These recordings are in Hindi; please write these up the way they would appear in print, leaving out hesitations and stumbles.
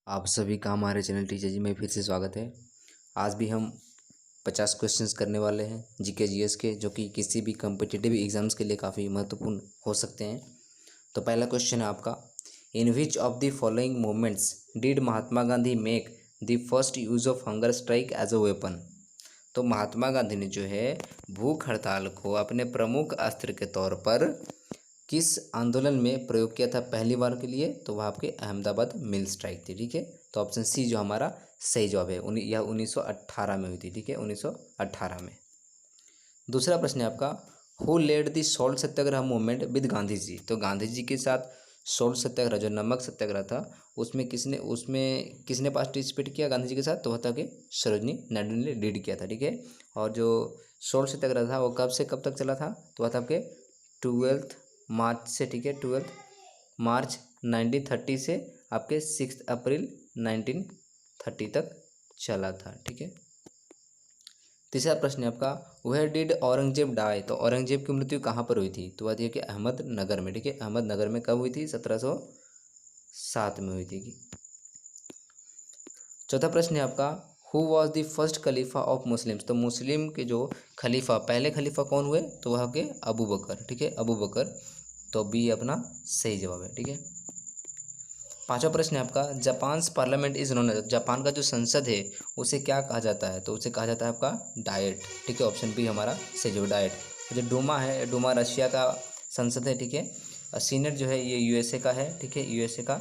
आप सभी का हमारे चैनल टीचर जी में फिर से स्वागत है। आज भी हम 50 क्वेश्चंस करने वाले हैं जीके जीएस के, जो कि किसी भी कम्पिटिटिव एग्जाम्स के लिए काफ़ी महत्वपूर्ण हो सकते हैं। तो पहला क्वेश्चन है आपका, in which of the following movements did Mahatma Gandhi make the first use of hunger strike as a weapon. तो महात्मा गांधी ने जो है भूख हड़ताल को अपने प्रमुख अस्त्र के तौर पर किस आंदोलन में प्रयोग किया था पहली बार के लिए? तो वह आपके अहमदाबाद मिल स्ट्राइक थी। ठीक है, तो ऑप्शन सी जो हमारा सही जवाब है। यह 1918 में हुई थी। ठीक है, 1918 में। दूसरा प्रश्न है आपका, who led the salt Satyagraha movement with Gandhi ji. तो गांधी जी के साथ सॉल्ट सत्याग्रह, जो नमक सत्याग्रह था, उसमें किसने पार्टिसिपेट किया गांधी जी के साथ? तो वह था कि सरोजनी नायडू ने लीड किया था। ठीक है, और जो सॉल्ट सत्याग्रह था वो कब से कब तक चला था? तो वह था आपके 12 मार्च से। ठीक है, 12 मार्च 1930 से आपके 6 अप्रैल 1930 तक चला था। ठीक है। तीसरा प्रश्न है आपका, वेयर डिड औरंगजेब डाई। तो औरंगजेब की मृत्यु कहाँ पर हुई थी? तो वह थी कि अहमदनगर में। ठीक है, अहमदनगर में कब हुई थी? 1707 में हुई थी। चौथा प्रश्न है आपका, who was the first Khalifa of Muslims. तो मुस्लिम के जो खलीफा, पहले खलीफा कौन हुए? तो वह के अबू बकर। ठीक है, अबू बकर। तो बी अपना सही जवाब है। ठीक है। पांचवा प्रश्न है आपका, Japan parliament is known as. Japan का जो संसद है उसे क्या कहा जाता है? तो उसे कहा जाता है आपका डाइट। ठीक है, ऑप्शन बी हमारा सही जवाब, डाइट। जो डूमा है, डूमा रशिया का संसद है। ठीक है, और सीनेट जो है ये यूएसए का है। ठीक है, यूएसए का।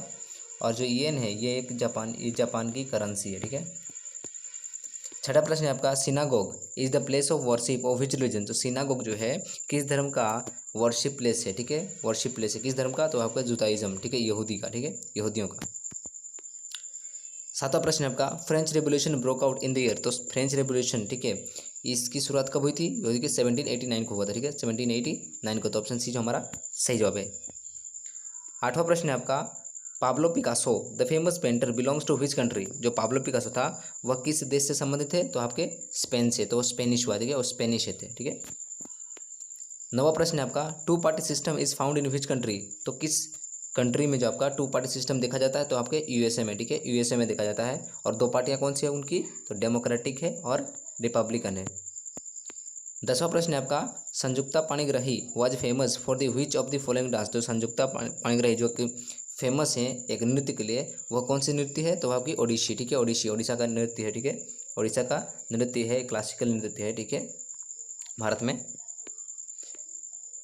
और जो येन है ये एक जापान की करेंसी है। ठीक है। छठा प्रश्न है आपका, synagogue is the place of worship of which religion. तो सिनागोग जो है किस धर्म का वर्शिप प्लेस है? ठीक है, वर्शिप प्लेस है किस धर्म का? तो आपका जुदाइज्म। ठीक है, यहूदी का। ठीक है, यहूदियों का। सातवां प्रश्न है आपका, French revolution broke out in the year. तो फ्रेंच रेवोल्यूशन, ठीक है, इसकी शुरुआत कब हुई थी? हुई थी 1789 को हुआ था। ठीक है, 1789 को। तो ऑप्शन सी जो हमारा सही जवाब है। आठवां प्रश्न है आपका, Pablo Picasso the famous painter belongs to which country. जो पाब्लो पिकासो था वह किस देश से संबंधित है? तो आपके स्पेन से। तो वो स्पेनिश हुआ। ठीक है, वो स्पेनिश थे। ठीक है। नवा प्रश्न है आपका, two party system is found in which country. तो किस कंट्री में जो आपका टू पार्टी सिस्टम देखा जाता है? तो आपके यूएसए में। ठीक है, यूएसए में देखा जाता है। और दो पार्टियां कौन सी है उनकी? तो डेमोक्रेटिक है और रिपब्लिकन है। दसवां प्रश्न है आपका, Sanyukta Panigrahi was famous for the which of the following dance. तो संयुक्ता पाणिग्राही जो कि फेमस है एक नृत्य के लिए, वह कौन सी नृत्य है? तो आपकी ओडिसी। ठीक है, ओडिसी ओडिशा का नृत्य है। ठीक है, ओडिशा का नृत्य है, क्लासिकल नृत्य है। ठीक है, भारत में।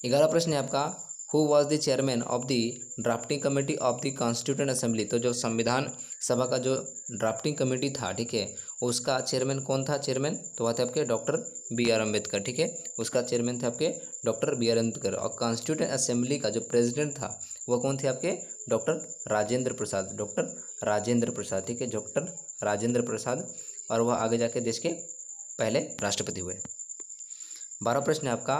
11वां प्रश्न है आपका, who was the chairman of the drafting committee of the constituent assembly. तो जो संविधान सभा का जो ड्राफ्टिंग कमेटी था, ठीक है, उसका चेयरमैन कौन था? चेयरमैन तो वह थे आपके डॉक्टर बी आर अम्बेडकर। ठीक है, उसका चेयरमैन थे आपके डॉक्टर बी आर अम्बेडकर। और कॉन्स्टिट्यूंट असेंबली का जो प्रेसिडेंट था वह कौन थे? आपके डॉक्टर राजेंद्र प्रसाद। डॉक्टर राजेंद्र प्रसाद। ठीक है, डॉक्टर राजेंद्र प्रसाद। और वह आगे जाके देश के पहले राष्ट्रपति हुए। 12वां प्रश्न है आपका,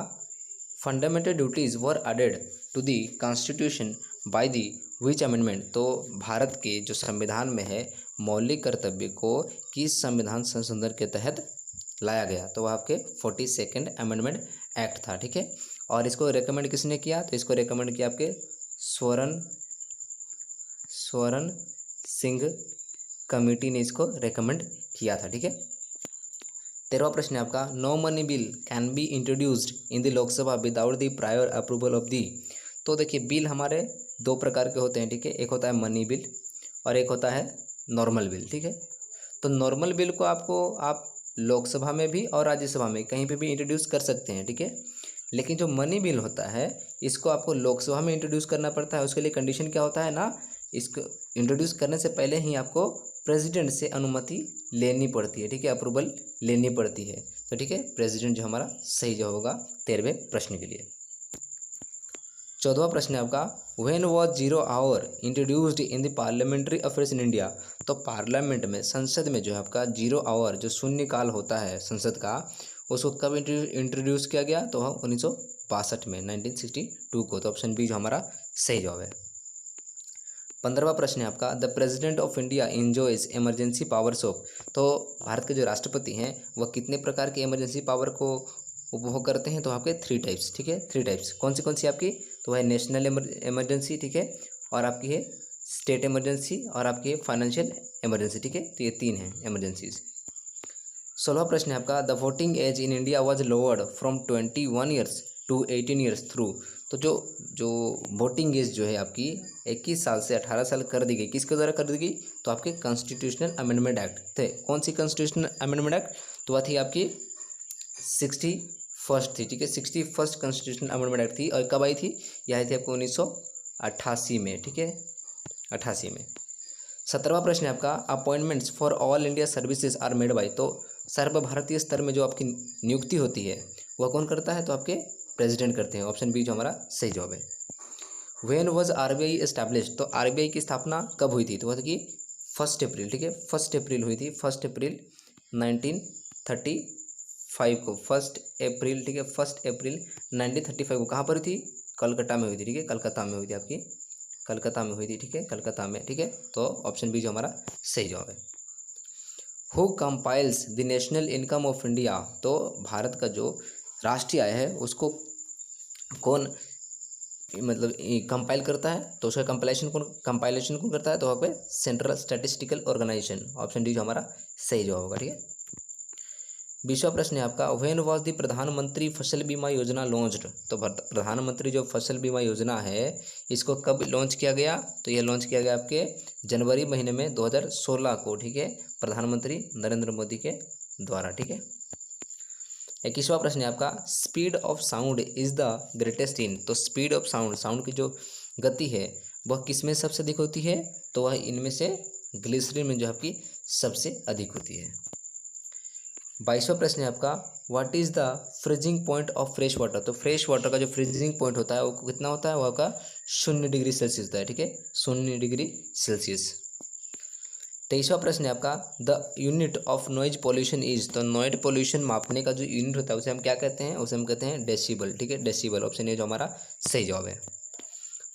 fundamental duties were added to the constitution by the which amendment. तो भारत के जो संविधान में है मौलिक कर्तव्य को किस संविधान संशोधन के तहत लाया गया? तो वह आपके 42nd अमेंडमेंट एक्ट था। ठीक है, और इसको रेकमेंड किसने किया? तो इसको रेकमेंड किया आपके स्वर्ण सिंह कमेटी ने इसको रेकमेंड किया था। ठीक है। 13वां प्रश्न है आपका, no money bill can be introduced in the Lok Sabha without the prior approval of the. तो देखिए बिल हमारे दो प्रकार के होते हैं। ठीक है, एक होता है मनी बिल और एक होता है नॉर्मल बिल। ठीक है, तो नॉर्मल बिल को आप लोकसभा में भी और राज्यसभा में कहीं पे भी इंट्रोड्यूस कर सकते हैं। ठीक है, लेकिन जो मनी बिल होता है इसको आपको लोकसभा में इंट्रोड्यूस करना पड़ता है। उसके लिए कंडीशन क्या होता है ना, इसको इंट्रोड्यूस करने से पहले ही आपको प्रेसिडेंट से अनुमति लेनी पड़ती है। ठीक है, अप्रूवल लेनी पड़ती है। तो ठीक है, प्रेसिडेंट जो हमारा सही जो होगा 13वें प्रश्न के लिए। 14वां प्रश्न है आपका, when was zero hour introduced in the parliamentary affairs in India. तो पार्लियामेंट में, संसद में जो है आपका जीरो आवर, जो शून्य काल होता है संसद का, उसको कब इंट्रोड्यूस किया गया? तो वह 1962 में, 1962 को। तो ऑप्शन बी जो हमारा सही जवाब है। 15वां प्रश्न है आपका, the president of India enjoys emergency powers of. तो भारत के जो राष्ट्रपति हैं वह कितने प्रकार की इमरजेंसी पावर को उपभोग करते हैं? तो आपके 3 टाइप्स। ठीक है, 3 टाइप्स। कौन सी आपकी? तो है नेशनल इमरजेंसी। ठीक है, और आपकी है स्टेट इमरजेंसी और आपकी फाइनेंशियल इमरजेंसी, ठीक है। तो ये 3 हैं इमरजेंसीज। 16वां प्रश्न है आपका, the voting age in India was lowered from 21 years to 18 years through. तो जो जो वोटिंग एज जो है आपकी 21 साल से 18 साल कर दी गई, किसके द्वारा कर दी गई? तो आपके कॉन्स्टिट्यूशनल अमेंडमेंट एक्ट थे। कौन सी कॉन्स्टिट्यूशनल अमेंडमेंट एक्ट? तो वह थी आपकी 61st थी, ठीक है। 61st कॉन्स्टिट्यूशनल अमेंडमेंट एक्ट थी। और कब आई थी? यह आई थी आपको 1988 में, ठीक है, 88 में। 17वां प्रश्न है आपका, appointments for all India services are made by. तो सर्वभारतीय स्तर में जो आपकी नियुक्ति होती है वह कौन करता है? तो आपके प्रेसिडेंट करते हैं। ऑप्शन बी जो हमारा सही जवाब है। When was RBI established. तो आरबीआई की स्थापना कब हुई थी? तो वह थी कि 1 अप्रैल, ठीक है, 1 अप्रैल हुई थी, 1 अप्रैल 1935 को, 1 अप्रैल, ठीक है, 1 अप्रैल 1935 को। कहाँ पर हुई थी? कलकत्ता में हुई थी, ठीक है, कलकत्ता में हुई थी आपकी, कलकत्ता में हुई थी, ठीक है, कलकत्ता में, ठीक है। तो ऑप्शन बी जो हमारा सही जवाब है। Who compiles the national income of India. तो भारत का जो राष्ट्रीय आय है उसको कौन मतलब कंपाइल करता है? तो उसका कंपाइलेशन कौन करता है? तो वहाँ पे central statistical organisation. Option D जो हमारा सही जवाब होगा, ठीक है। 20वां प्रश्न है आपका, व्हेन वाज द प्रधानमंत्री फसल बीमा योजना लॉन्च्ड। तो प्रधानमंत्री जो फसल बीमा योजना है इसको कब लॉन्च किया गया? तो ये लॉन्च किया गया आपके जनवरी महीने में 2016 को, ठीक है, प्रधानमंत्री नरेंद्र मोदी के द्वारा, ठीक है। 21वां प्रश्न है आपका, speed of sound is the greatest इन। तो स्पीड ऑफ साउंड, साउंड की जो गति है वह किस में सबसे अधिक होती है? तो वह इनमें से ग्लिसरीन में जो आपकी सबसे अधिक होती है। 22वां प्रश्न है आपका, what is the freezing point of fresh water. तो फ्रेश वाटर का जो फ्रीजिंग पॉइंट होता है वो कितना होता है? वह का 0 डिग्री सेल्सियस होता है, ठीक है, 0 डिग्री सेल्सियस। 23वां प्रश्न है आपका, the unit of noise pollution is. तो नॉइज पॉल्यूशन मापने का जो यूनिट होता है उसे हम क्या कहते हैं? उसे हम कहते हैं डेसिबल, ठीक है, डेसिबल। ऑप्शन ए जो हमारा सही जवाब है।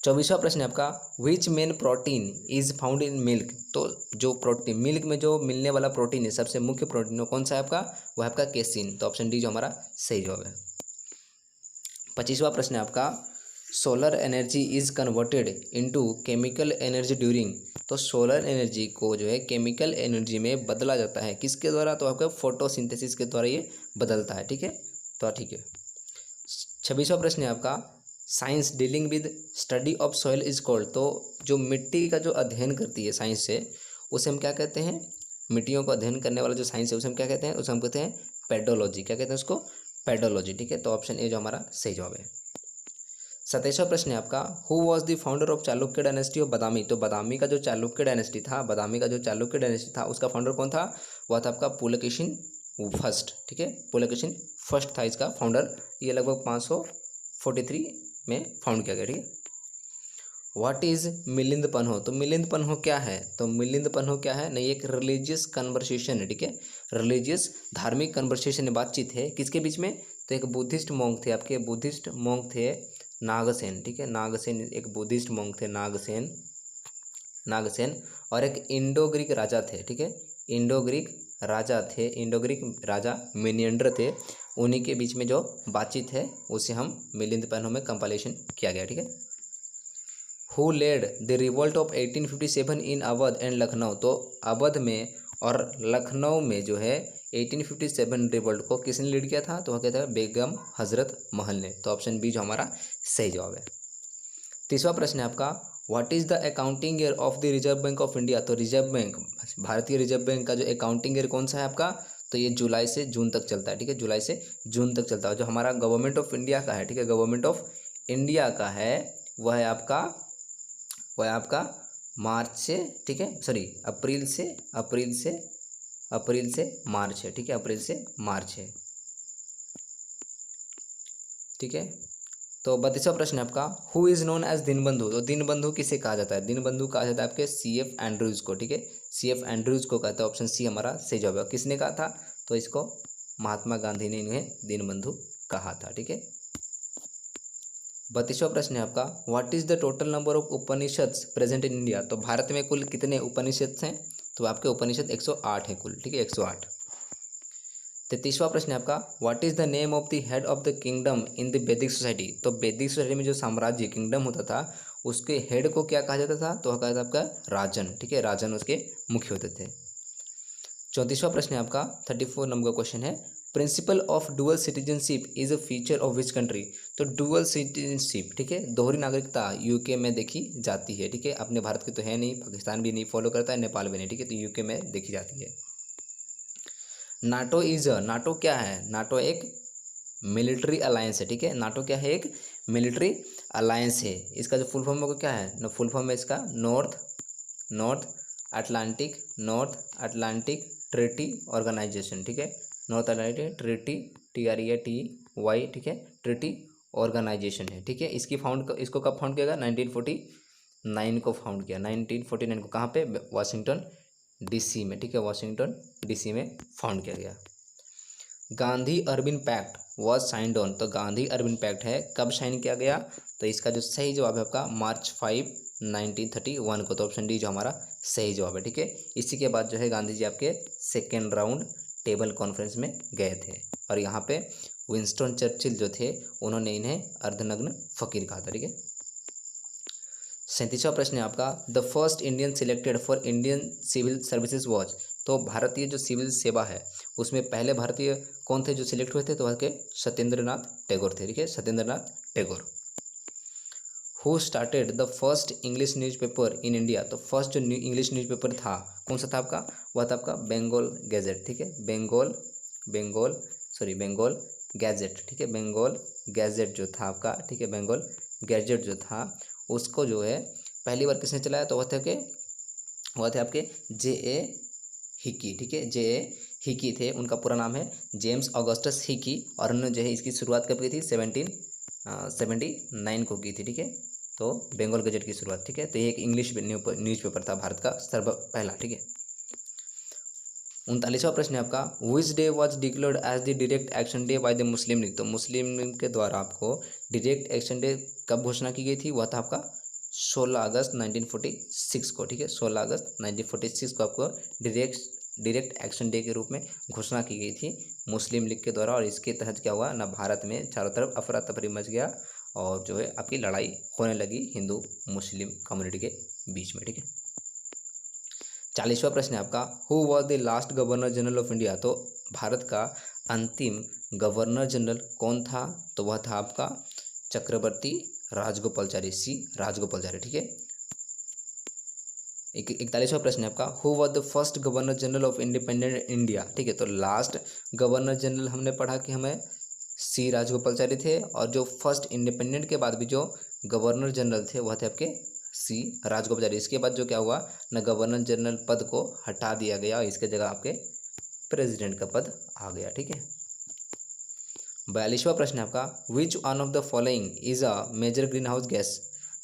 24वां प्रश्न है आपका, which main protein is found in milk. तो जो प्रोटीन मिल्क में जो मिलने वाला प्रोटीन है, सबसे मुख्य प्रोटीन वो कौन सा है आपका? वो है आपका केसिन। तो ऑप्शन डी जो हमारा सही जवाब है। 25वां प्रश्न है आपका, solar energy is converted into chemical energy during. तो सोलर एनर्जी को जो है केमिकल एनर्जी में बदला जाता है किसके द्वारा? तो आपका फोटोसिंथेसिस के द्वारा ये बदलता है, ठीक है। तो ठीक है। 26वां प्रश्न है आपका, science dealing with study of soil is called. तो जो मिट्टी का जो अध्ययन करती है साइंस से, उसे हम क्या कहते हैं? मिट्टियों को अध्ययन करने वाला जो साइंस है उसे हम क्या कहते हैं? उसे हम कहते हैं पेडोलॉजी। क्या कहते हैं उसको? पेडोलॉजी, ठीक है। तो ऑप्शन ए जो हमारा सही जवाब है। 27वां प्रश्न है आपका, who was the founder of Chalukya dynasty of Badami. तो बादामी का जो चालुक्य डायनेस्टी था, बादामी का जो चालुक्य डायनेस्टी था उसका फाउंडर कौन था? वह था आपका पुलकेशिन फर्स्ट, ठीक है, पुलकेशिन फर्स्ट था इसका फाउंडर। ये लगभग 543 में फाउंड किया गया, ठीक है। What is Milind Panho. तो मिलिंद पन्हो क्या है? तो मिलिंद पन्हो क्या है? नहीं, एक रिलीजियस कन्वर्सेशन है, ठीक है, रिलीजियस धार्मिक कन्वर्सेशन बातचीत है किसके बीच में? तो एक बुद्धिस्ट मोंक थे आपके, बुद्धिस्ट मोंक थे नागसेन, ठीक है, नागसेन एक बुद्धिस्ट मोंक थे, नागसेन, नागसेन। और एक इंडो ग्रीक राजा थे, ठीक है, इंडो ग्रीक राजा थे, इंडो ग्रीक राजा मेनियंडर थे। उन्हीं के बीच में जो बातचीत है उसे हम मिलिंद पन्हो में कंपाइलेशन किया गया, ठीक है। Who led the revolt of 1857 in Awadh and Lucknow. तो अवध में और लखनऊ में जो है 1857 रिवोल्ट को किसने लीड किया था? तो वह कहता है बेगम हजरत महल ने। तो ऑप्शन बी जो हमारा सही जवाब है। 30वां प्रश्न है आपका, what is the accounting year of the reserve bank of India. तो रिजर्व बैंक, भारतीय रिजर्व बैंक का जो अकाउंटिंग ईयर कौन सा है आपका? तो ये जुलाई से जून तक चलता है, ठीक है, जुलाई से जून तक चलता है। जो हमारा गवर्नमेंट ऑफ इंडिया का है, ठीक है, गवर्नमेंट ऑफ इंडिया का है वह है आपका मार्च से, ठीक है, सॉरी अप्रैल से मार्च है, ठीक है, अप्रैल से मार्च है, ठीक है। तो 32वां प्रश्न है आपका, who is known as Deenbandhu. तो दीनबंधु किसे कहा जाता है? दीनबंधु कहा जाता है आपके CF एंड्रूज को, ठीक है, CF एंड्रूज को कहता है। ऑप्शन सी हमारा सही जवाब है। किसने कहा था? तो इसको महात्मा गांधी ने इन्हें दीनबंधु कहा था, ठीक है। 32वां प्रश्न है आपका, what is the total number of Upanishads present in India. तो भारत में कुल कितने उपनिषद हैं? तो आपके उपनिषद 108 है कुल, ठीक है, 108। 33वां प्रश्न है आपका, what is the name of the head of the kingdom in the वैदिक सोसाइटी। तो वैदिक सोसाइटी में जो साम्राज्य किंगडम होता था उसके हेड को क्या कहा जाता था, तो वह कहा जाता था आपका राजन, ठीक है, राजन उसके मुख्य होते थे। 34वां प्रश्न है आपका, 34 नंबर का क्वेश्चन है, principle of dual citizenship is a feature of which country. तो डुअल सिटीजनशिप, ठीक है, दोहरी नागरिकता यूके में देखी जाती है, ठीक है, अपने भारत की तो है नहीं, पाकिस्तान भी नहीं फॉलो करता है, नेपाल भी नहीं, ठीक है, तो यूके में देखी जाती है। नाटो इज अ, नाटो क्या है, नाटो एक मिलिट्री अलायंस है, ठीक है, नाटो क्या है, एक मिलिट्री अलायंस है। इसका जो फुल फॉर्म होगा क्या है, न फुल फॉर्म है इसका नॉर्थ अटलांटिक ट्रीटी ऑर्गेनाइजेशन, ठीक है, नॉर्थ अटलांटिक ट्रीटी, TREATY, ठीक है, ट्रीटी ऑर्गेनाइजेशन है, ठीक है। इसको कब फाउंड किया गया, 1949 को फाउंड किया, 1949 को, कहाँ पे, वाशिंगटन DC में, ठीक है, वाशिंगटन DC में फाउंड किया गया। Gandhi Irwin pact was signed on, तो गांधी अर्बन पैक्ट है कब साइन किया गया, तो इसका जो सही जवाब है आपका मार्च 5, 1931 को, तो ऑप्शन डी जो हमारा सही जवाब है, ठीक है। इसी के बाद जो है गांधी जी आपके सेकेंड राउंड टेबल कॉन्फ्रेंस में गए थे, और यहाँ पे विंस्टन चर्चिल जो थे उन्होंने इन्हें अर्धनग्न फकीर कहा था, ठीक है। 37वां प्रश्न है आपका, the first Indian selected for Indian civil services was, तो भारतीय जो सिविल सेवा है उसमें पहले भारतीय कौन थे जो सिलेक्ट हुए थे, तो वह के सत्येंद्र नाथ टैगोर थे, ठीक है, Satyendra Nath Tagore. Who started the first English newspaper in India, तो फर्स्ट जो इंग्लिश न्यूज़पेपर था कौन सा था आपका, वह था आपका बंगाल गैजेट, ठीक है, बंगाल गैजेट, ठीक है, बंगाल गैजेट जो था आपका, ठीक है, बंगाल गैजेट जो था उसको जो है पहली बार किसने चलाया, तो वह थे आपके J.A. हिकी, ठीक है, J.A. हिकी थे, उनका पूरा नाम है जेम्स ऑगस्टस हिकी, और उन्होंने जो है इसकी शुरुआत कब की थी, 1779 को की थी, ठीक है, तो बंगाल गजेट की शुरुआत, ठीक है, तो ये एक इंग्लिश न्यूज़पेपर था भारत का सर्व पहला, ठीक है। 39वां प्रश्न है आपका, which day was declared as the direct action day by the Muslim League, तो मुस्लिम लीग के द्वारा आपको डायरेक्ट एक्शन डे कब घोषणा की गई थी, वह था आपका 16 अगस्त 1946 को, ठीक है, 16 अगस्त 1946 को आपको डायरेक्ट एक्शन डे के रूप में घोषणा की गई थी मुस्लिम लीग के द्वारा, और इसके तहत क्या हुआ ना, भारत में चारों तरफ अफरा तफरी मच गया, और जो है आपकी लड़ाई होने लगी हिंदू मुस्लिम कम्युनिटी के बीच में, ठीक है। 40वां प्रश्न है आपका, who was the last governor general of India, तो भारत का अंतिम गवर्नर जनरल कौन था, तो वह था आपका चक्रवर्ती राजगोपालचारी, राजगोपालचारी, ठीक है। 41वां प्रश्न है आपका, who was the first governor general of independent India, ठीक है, तो लास्ट गवर्नर जनरल हमने पढ़ा कि हमें राजगोपालचारी थे, और जो फर्स्ट इंडिपेंडेंट के बाद भी जो गवर्नर जनरल थे वह थे आपके राजगोपालचारी। इसके बाद जो क्या हुआ ना, गवर्नर जनरल पद को हटा दिया गया, और इसके जगह आपके प्रेसिडेंट का पद आ गया, ठीक है। 42वां प्रश्न है आपका, which one of the following is a major green house gas,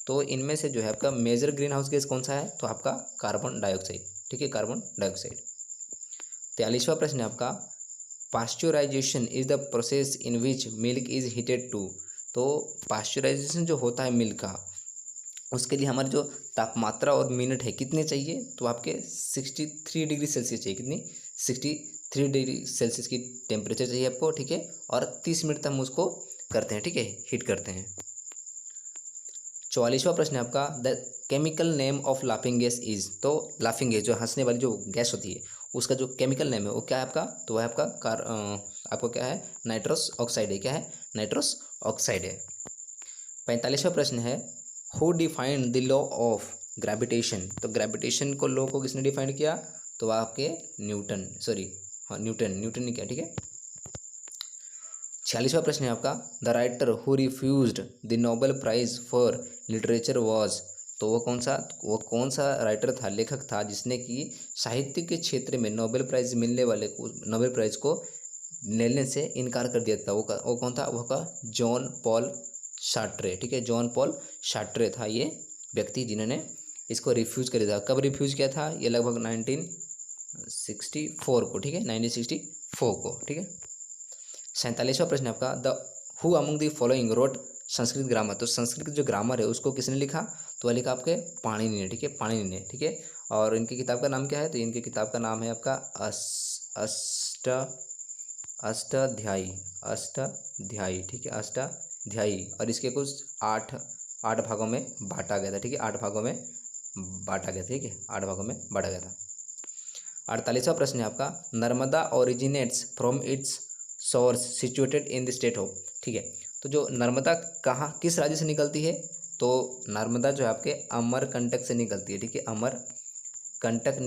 तो इनमें से जो है आपका मेजर ग्रीन हाउस गैस कौन सा है, तो आपका कार्बन डाइऑक्साइड, ठीक है, कार्बन डाइऑक्साइड। 43वां प्रश्न है आपका, pasteurisation is the process in which milk is heated to, तो पास्चुराइजेशन जो होता है मिल्क का, उसके लिए हमारी जो तापमात्रा और मिनट है कितने चाहिए, तो आपके 63 डिग्री सेल्सियस चाहिए, कितनी 63 डिग्री सेल्सियस की टेम्परेचर चाहिए आपको, ठीक है, और 30 मिनट तक हम उसको करते हैं, ठीक है, हीट करते हैं। 44वां प्रश्न है आपका, the chemical name of laughing gas is, तो लाफिंग गैस जो हंसने वाली जो गैस होती है उसका जो केमिकल नेम है वो क्या है आपका, तो वह आपका आपको क्या है, नाइट्रस ऑक्साइड है, क्या है, नाइट्रस ऑक्साइड है। 45वां प्रश्न है, who defined the law of gravitation, तो ग्रेविटेशन को लॉ को किसने डिफाइंड किया, तो वह आपके न्यूटन ने किया, ठीक है। 46वां प्रश्न है आपका, the writer who refused the Nobel prize for literature was, तो वो कौन सा राइटर था, लेखक था जिसने कि साहित्य के क्षेत्र में नोबेल प्राइज को लेने से इनकार कर दिया था, वो कौन था, वो का जॉन पॉल सार्ट्रे, ठीक है, जॉन पॉल सार्ट्रे था ये व्यक्ति जिन्होंने इसको रिफ्यूज़ कर दिया था। कब रिफ्यूज़ किया था, ये लगभग 1964 को, ठीक है, 1964 को, ठीक है। 47वां प्रश्न है आपका, the who among the following wrote Sanskrit grammar, तो संस्कृत जो ग्रामर है उसको किसने लिखा, तो वह लिखा आपके पाणिनि ने, ठीक है, पाणिनि ने, ठीक है। और इनकी किताब का नाम क्या है, तो इनकी किताब का नाम है आपका अष्टाध्यायी, ठीक है, अष्टाध्यायी, और इसके कुछ 8 8 भागों में बांटा गया था, ठीक है, 8 भागों में बांटा गया था, ठीक है, 8 भागों में बांटा गया था। 48वां प्रश्न है आपका, Narmada originates from its source situated in the state of, ठीक है, तो जो नर्मदा कहाँ किस राज्य से निकलती है, तो नर्मदा जो है आपके अमरकंटक से निकलती है, ठीक है, अमरकंटक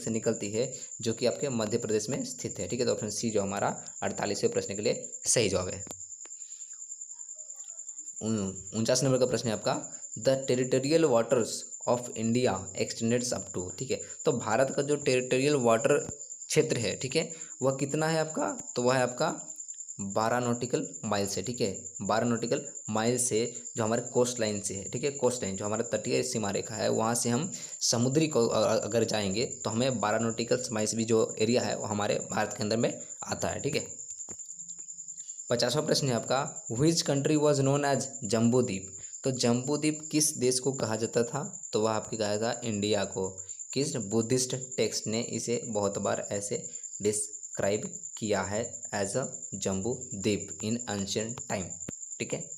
से निकलती है जो कि आपके मध्य प्रदेश में स्थित है, ठीक है। तो ऑप्शन सी जो हमारा 48वें प्रश्न के लिए सही जवाब है। 49 नंबर का प्रश्न है आपका, the territorial waters of India extendeds up to, ठीक है, तो भारत का जो टेरिटोरियल वाटर क्षेत्र है, ठीक है, वह कितना है आपका, तो वह है आपका 12 नॉटिकल माइल से, ठीक है, 12 नॉटिकल माइल से जो हमारे कोस्ट लाइन से है, ठीक है, कोस्ट लाइन जो हमारा तटीय सीमा रेखा है वहाँ से हम समुद्री को अगर जाएंगे तो हमें 12 नॉटिकल माइल्स भी जो एरिया है वो हमारे भारत के अंदर में आता है, ठीक है। 50वां प्रश्न है आपका, which country was known as Jambudvipa, तो जम्बूद्वीप किस देश को कहा जाता था, तो वह आपके कहेगा इंडिया को। किस बुद्धिस्ट टेक्स्ट ने इसे बहुत बार ऐसे डिस्क्राइब किया है as a Jambudvipa in ancient time, ठीक है।